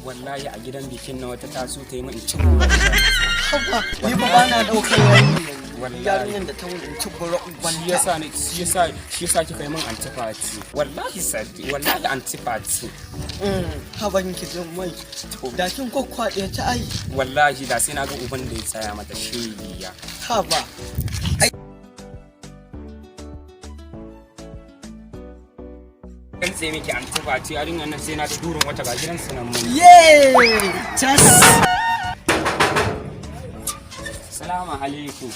wallahi a gidan bikin na wata taso ta yi min cin ruwan haba ni ba na daukar yayi wallahi yarinyar da ta wani cin ruwan shi yasa kika yi min antifati wallahi sadi wallahi antifati haban ki jin mai da kin kokkwade ta ai wallahi da sai na ga uban da ya tsaya mata shegiya haba kan sai miki antifati yarinyar nan sai na da durin wata ga gidan sunan mun Salamu alaikum.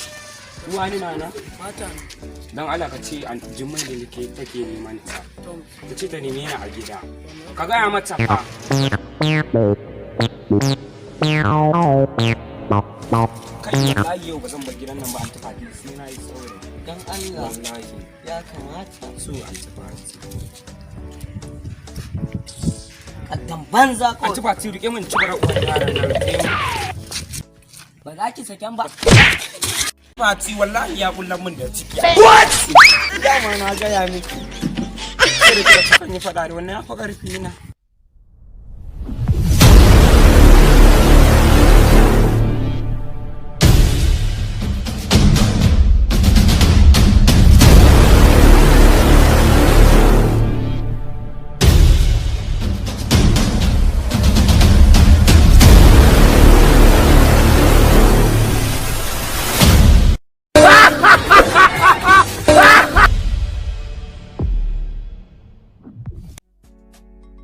Wani nana? mata Dan Allah ka ce an jimmai da nake take neman ta. Ta ce ta neme ni a gida. Ka gaya mata fa. Kai wallahi yau ba zan bar gidan nan ba an tafi sai na yi saurayi. dan Allah Wallahi ya kamata so an tafi. kaddan banza An ko tafi rike min cibara uwar yaran nan rike min. ba za ki saken ba Fati wallahi ya kullan min da ciki. what dama na gaya miki Sai da kika kan yi fada da wannan ya fa karfi na.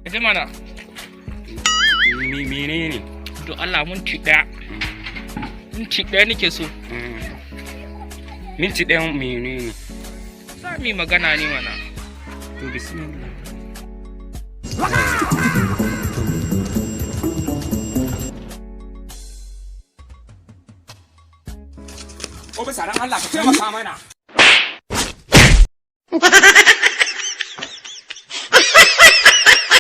Kaje mana. Menene? To Allah minti ɗaya. Minti ɗaya nake so. Minti ɗaya menene? Za mu yi magana ne mana. To bismillah. O bisa ran Allah ka taimaka mana.